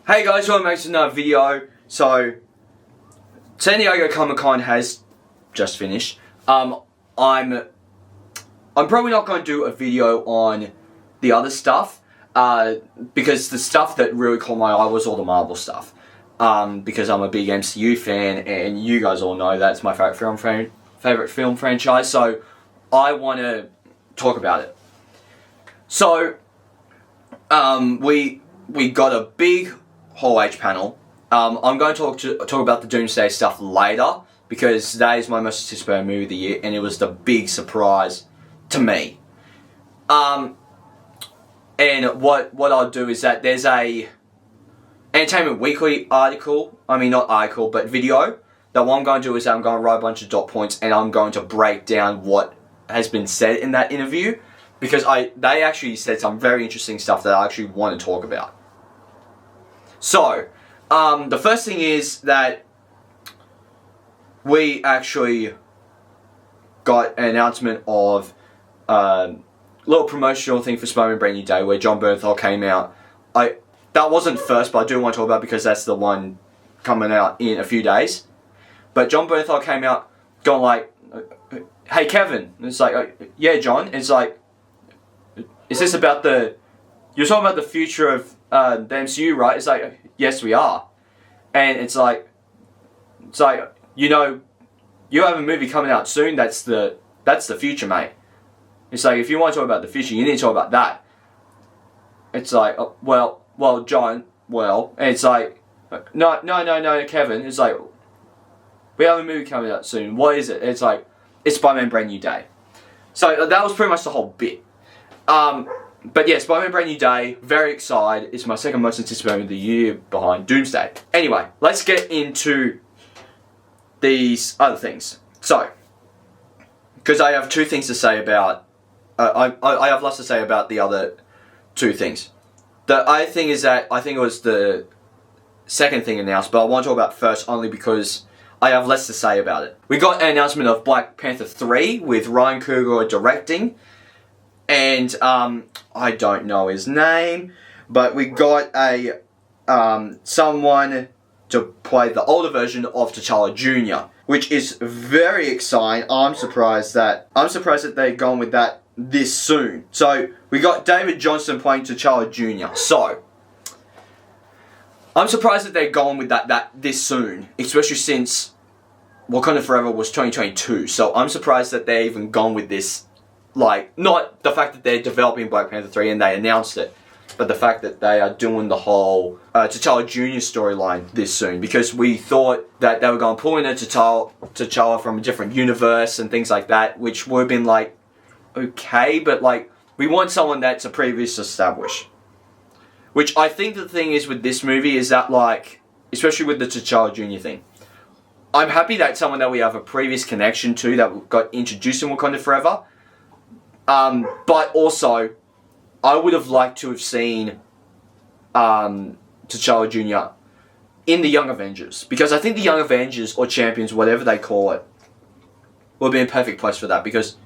Hey guys, welcome back to another video. So, San Diego Comic-Con has just finished. I'm probably not going to do a video on the other stuff, because the stuff that really caught my eye was all the Marvel stuff. Because I'm a big MCU fan, and you guys all know that's my favorite film franchise. So, I want to talk about it. So, we got a big Hall H panel. I'm going to talk about the Doomsday stuff later, because that is my most anticipated movie of the year, and it was the big surprise to me. And what I'll do is that there's a Entertainment Weekly article, but video, that what I'm going to do is that I'm going to write a bunch of dot points, and I'm going to break down what has been said in that interview, because they actually said some very interesting stuff that I actually want to talk about. So, the first thing is that we actually got an announcement of a little promotional thing for Spider-Man Brand New Day where Jon Bernthal came out. That wasn't first, but I do want to talk about it because that's the one coming out in a few days. But Jon Bernthal came out going like, "Hey Kevin," and it's like, "Yeah, John." It's like, "Is this about you're talking about the future of the MCU, right?" It's like, "Yes, we are." And it's like, you know, you have a movie coming out soon. That's the future, mate. It's like, if you want to talk about the future, you need to talk about that. It's like, well, John, and it's like, no, Kevin. It's like, we have a movie coming out soon. What is it? It's like, it's Spider-Man Brand New Day. So that was pretty much the whole bit. But yeah, Spider-Man Brand New Day, very excited. It's my second most anticipated of the year behind Doomsday. Anyway, let's get into these other things. So, because I have two things to say about, I have lots to say about the other two things. The other thing is that I think it was the second thing announced, but I want to talk about first only because I have less to say about it. We got an announcement of Black Panther 3 with Ryan Coogler directing. And I don't know his name, but we got someone to play the older version of T'Challa Jr., which is very exciting. I'm surprised that they're going with that this soon. So we got David Johnson playing T'Challa Jr. So I'm surprised that they're going with that this soon, especially since Wakanda Forever was 2022. So I'm surprised that they're even gone with this. Like, not the fact that they're developing Black Panther 3 and they announced it, but the fact that they are doing the whole T'Challa Jr. storyline this soon, because we thought that they were going to pull in a T'Challa from a different universe and things like that, which would have been like, okay, but like, we want someone that's a previous established. Which I think the thing is with this movie is that, like, especially with the T'Challa Jr. thing, I'm happy that someone that we have a previous connection to that got introduced in Wakanda Forever. But also, I would have liked to have seen T'Challa Jr. in the Young Avengers. Because I think the Young Avengers, or Champions, whatever they call it, would be a perfect place for that. Because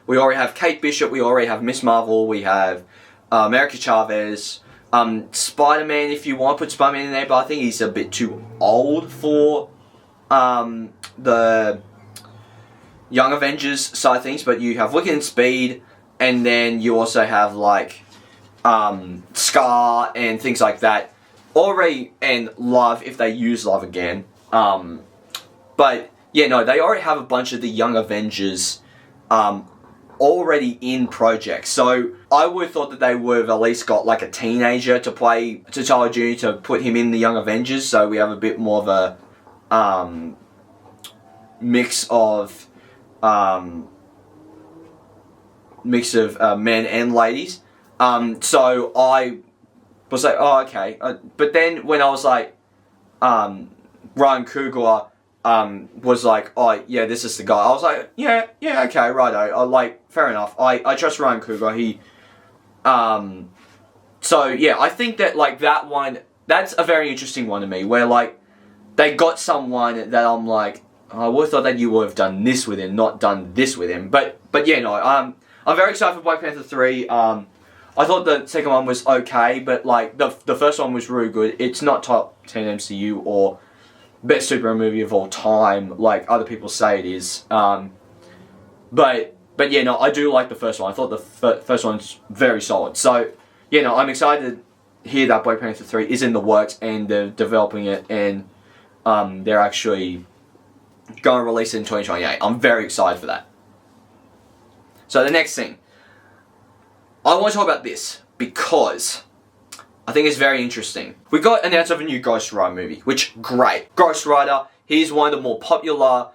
we already have Kate Bishop, we already have Miss Marvel, we have America Chavez, Spider-Man, if you want to put Spider-Man in there, but I think he's a bit too old for the Young Avengers side of things. But you have Wicked and Speed, and then you also have, like, Scar and things like that. Already, and Love, if they use Love again. But, yeah, no, they already have a bunch of the Young Avengers already in projects. So, I would have thought that they would have at least got, like, a teenager to play T'Challa Jr. to put him in the Young Avengers. So, we have a bit more of a mix of men and ladies. So I was like, oh, okay. But then when I was like, Ryan Coogler was like, oh, yeah, this is the guy. I was like, yeah, okay, righto. Fair enough. I trust Ryan Coogler. So yeah, I think that, like, that one, that's a very interesting one to me, where, like, they got someone that I'm like, I would have thought that you would have done this with him, not done this with him. But yeah, no, I'm very excited for Black Panther 3. I I thought the second one was okay, but like the first one was really good. It's not top 10 MCU or best superhero movie of all time, like other people say it is. But yeah, no, I do like the first one. I thought the first one's very solid. So yeah, no, I'm excited to hear that Black Panther 3 is in the works and they're developing it and they're actually going to release it in 2028. I'm very excited for that. So the next thing, I want to talk about this because I think it's very interesting. We got announced of a new Ghost Rider movie, which, great. Ghost Rider, he's one of the more popular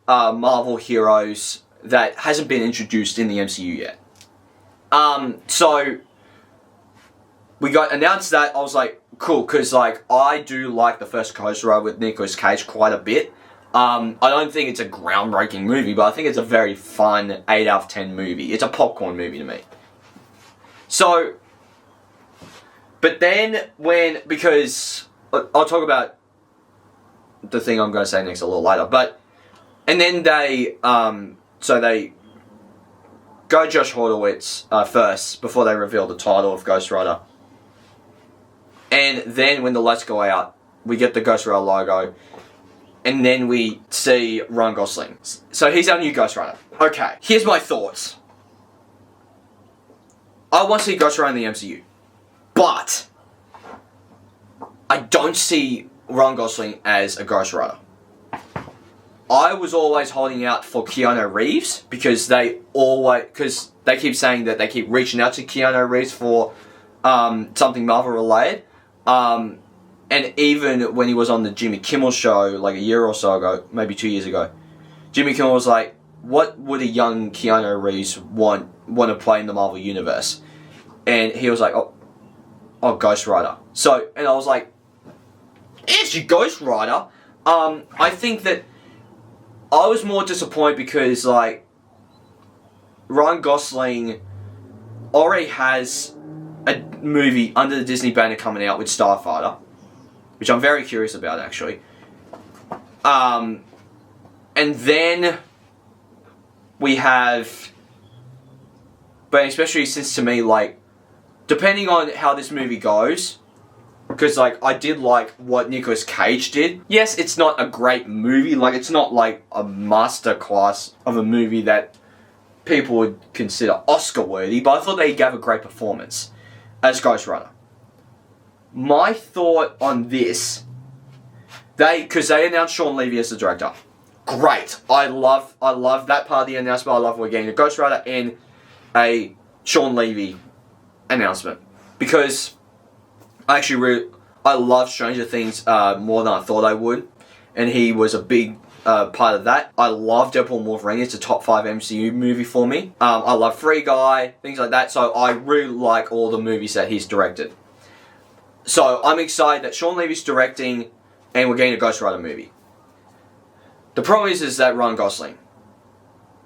Marvel heroes that hasn't been introduced in the MCU yet. So we got announced that. I was like, cool, because like I do like the first Ghost Rider with Nicolas Cage quite a bit. I don't think it's a groundbreaking movie, but I think it's a very fun 8 out of 10 movie. It's a popcorn movie to me. So, but then because I'll talk about the thing I'm going to say next a little later, and then they go Josh Horowitz first before they reveal the title of Ghost Rider. And then when the lights go out, we get the Ghost Rider logo. And then we see Ryan Gosling. So he's our new Ghost Rider. Okay, here's my thoughts. I want to see Ghost Rider in the MCU. But I don't see Ryan Gosling as a Ghost Rider. I was always holding out for Keanu Reeves because they keep saying that they keep reaching out to Keanu Reeves for something Marvel related. And even when he was on the Jimmy Kimmel show like a year or so ago, maybe 2 years ago, Jimmy Kimmel was like, what would a young Keanu Reeves want to play in the Marvel Universe? And he was like, oh, Ghost Rider. So, and I was like, it's your Ghost Rider. I think that I was more disappointed because like Ryan Gosling already has a movie under the Disney banner coming out with Starfighter, which I'm very curious about actually. And then we have, but especially since to me, like, depending on how this movie goes, because like I did like what Nicolas Cage did. Yes, it's not a great movie, like it's not like a masterclass of a movie that people would consider Oscar worthy, but I thought they gave a great performance as Ghost Rider. My thought on this, because they announced Sean Levy as the director. Great. I love that part of the announcement. I love we're getting a Ghost Rider and a Sean Levy announcement. Because I love Stranger Things more than I thought I would. And he was a big part of that. I love Deadpool and Wolverine. It's a top 5 MCU movie for me. I love Free Guy, things like that. So I really like all the movies that he's directed. So I'm excited that Sean Levy's directing and we're getting a Ghost Rider movie. The problem is that Ryan Gosling.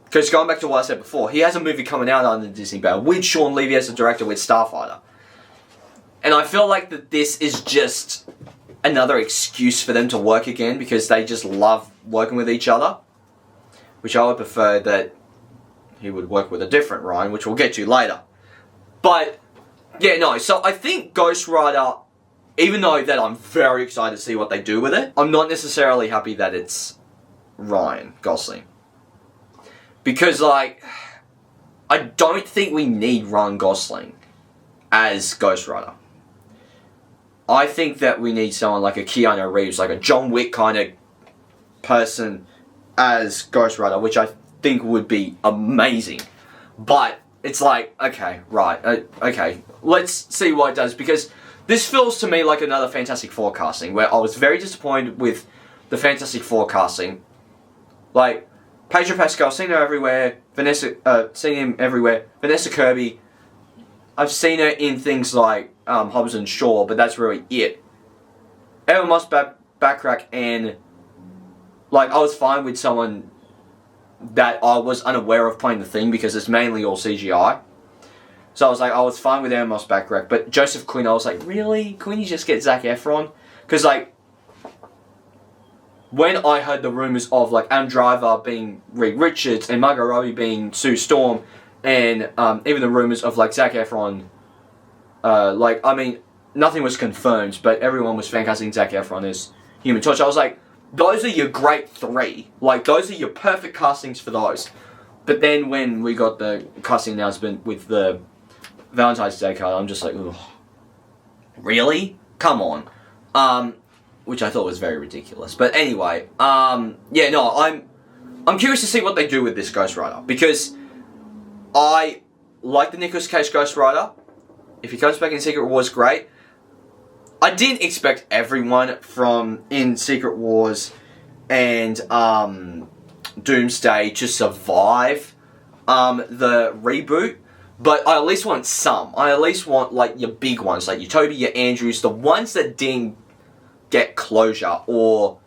Because going back to what I said before, he has a movie coming out under the Disney banner with Sean Levy as the director with Starfighter. And I feel like that this is just another excuse for them to work again because they just love working with each other. Which I would prefer that he would work with a different Ryan, which we'll get to later. But, yeah, no, so I think Ghost Rider, even though that I'm very excited to see what they do with it, I'm not necessarily happy that it's Ryan Gosling. Because, like, I don't think we need Ryan Gosling as Ghost Rider. I think that we need someone like a Keanu Reeves, like a John Wick kind of person as Ghost Rider, which I think would be amazing. But it's like, okay, right, okay, let's see what it does. Because this feels to me like another Fantastic Four casting, where I was very disappointed with the Fantastic Four casting. Like, Pedro Pascal, seen her everywhere. Seen him everywhere. Vanessa Kirby, I've seen her in things like Hobbs and Shaw, but that's really it. Emma Moss Backrack, and like I was fine with someone that I was unaware of playing the Thing because it's mainly all CGI. So I was like, I was fine with Emma Moss Backrack, but Joseph Quinn, I was like, really? Couldn't you just get Zac Efron? Because like, when I heard the rumours of like Adam Driver being Reed Richards and Margot Robbie being Sue Storm, and even the rumours of like Zac Efron nothing was confirmed, but everyone was fan casting Zac Efron as Human Torch. I was like, those are your great three. Like, those are your perfect castings for those. But then when we got the casting announcement with the Valentine's Day card, I'm just like, ugh, really? Come on. Which I thought was very ridiculous. But anyway, I'm curious to see what they do with this Ghost Rider, because I like the Nicolas Cage Ghost Rider. If he comes back in Secret Wars, great. I didn't expect everyone from in Secret Wars and Doomsday to survive the reboot, but I at least want some. I at least want, like, your big ones, like your Toby, your Andrews, the ones that didn't get closure or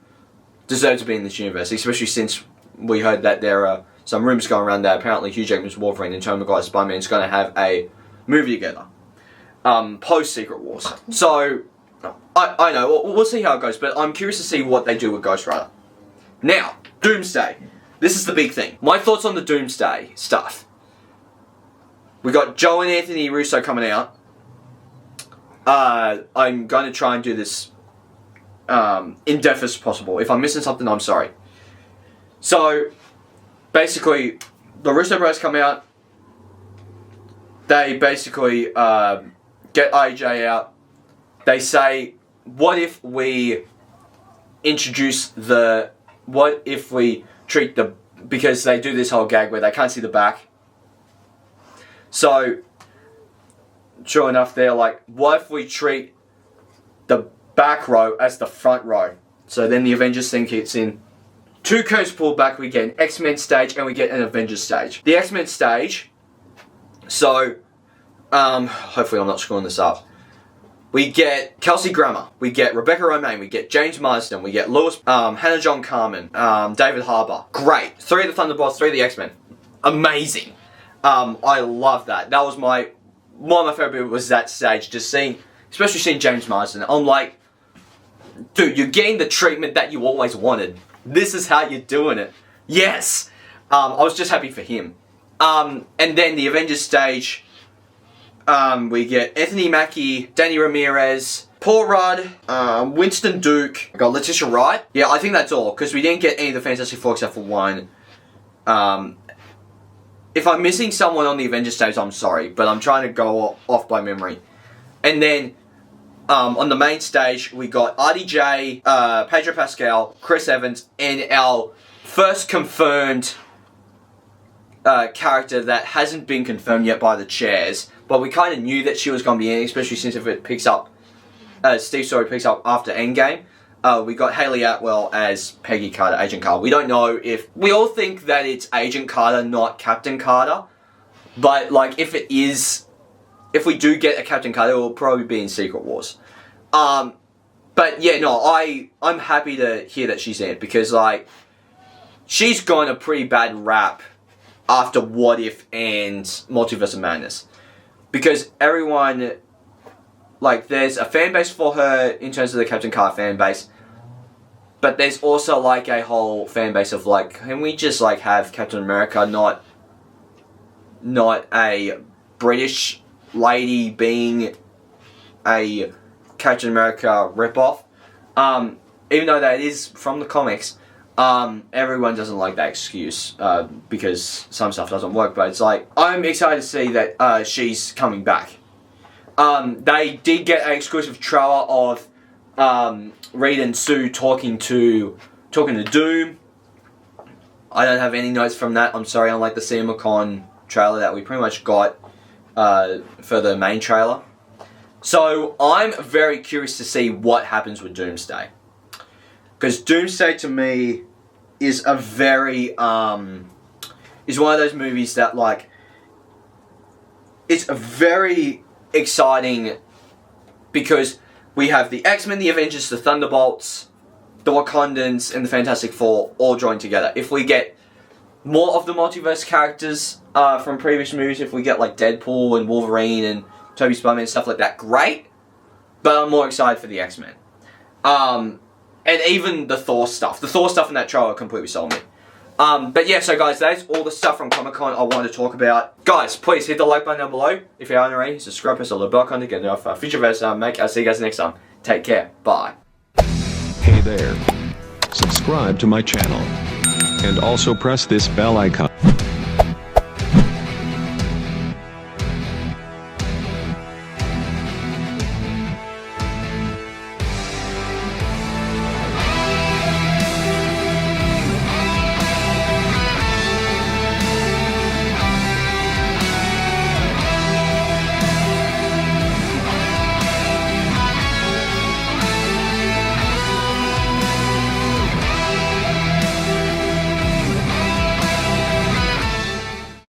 deserve to be in this universe, especially since we heard that there are some rumors going around that apparently Hugh Jackman's Wolverine and Tobey Maguire's Spider-Man is going to have a movie together post Secret Wars. So I know we'll see how it goes, but I'm curious to see what they do with Ghost Rider. Now, Doomsday. This is the big thing. My thoughts on the Doomsday stuff. We got Joe and Anthony Russo coming out. I'm going to try and do this in depth as possible. If I'm missing something, I'm sorry. So, basically, the Russo brothers come out. They basically get AJ out. They say, what if we introduce the... What if we treat the... Because they do this whole gag where they can't see the back. So, sure enough, they're like, what if we treat the back row as the front row? So then the Avengers thing kicks in. Two curtains pulled back, we get an X-Men stage and we get an Avengers stage. The X-Men stage, so, hopefully I'm not screwing this up. We get Kelsey Grammer, we get Rebecca Romijn, we get James Marsden, we get Lewis, Hannah John Carmen, David Harbour. Great. 3 of the Thunderbolts, 3 of the X-Men. Amazing. I love that. That was one of my favourite was that stage, just seeing, especially seeing James Marsden. I'm like, dude, you're getting the treatment that you always wanted. This is how you're doing it. Yes! I was just happy for him. And then the Avengers stage, we get Anthony Mackie, Danny Ramirez, Paul Rudd, Winston Duke, I got Letitia Wright. Yeah, I think that's all, because we didn't get any of the Fantastic Four except for one. If I'm missing someone on the Avengers stage, I'm sorry, but I'm trying to go off by memory. And then, on the main stage, we got RDJ, Pedro Pascal, Chris Evans, and our first confirmed character that hasn't been confirmed yet by the chairs, but we kind of knew that she was going to be in, especially since if it picks up, Steve Story picks up after Endgame. We got Hayley Atwell as Peggy Carter, Agent Carter. We don't know if... We all think that it's Agent Carter, not Captain Carter. But, like, if it is... If we do get a Captain Carter, it will probably be in Secret Wars. But, yeah, no, I'm happy to hear that she's in it. Because, like, she's gotten a pretty bad rap after What If and Multiverse of Madness. Because everyone... Like, there's a fan base for her in terms of the Captain Carter fan base. But there's also, like, a whole fan base of, like, can we just, like, have Captain America not a British lady being a Captain America ripoff? Even though that is from the comics, everyone doesn't like that excuse, because some stuff doesn't work. But it's like, I'm excited to see that she's coming back. They did get an exclusive trailer of Reed and Sue talking to Doom. I don't have any notes from that. I'm sorry, unlike the CinemaCon trailer that we pretty much got for the main trailer. So I'm very curious to see what happens with Doomsday, because Doomsday to me is a very is one of those movies that, like, it's a very exciting, because we have the X-Men, the Avengers, the Thunderbolts, the Wakandans, and the Fantastic Four all joined together. If we get more of the multiverse characters from previous movies, if we get, like, Deadpool and Wolverine and Tobey Spider-Man and stuff like that, great. But I'm more excited for the X-Men. And even the Thor stuff. The Thor stuff in that trailer completely sold me. But yeah, so guys, that's all the stuff from Comic Con I wanted to talk about. Guys, please hit the like button down below if you haven't already. Subscribe, press the little bell icon to get notified of future videos I make. I'll see you guys next time. Take care. Bye. Hey there. Subscribe to my channel. And also press this bell icon.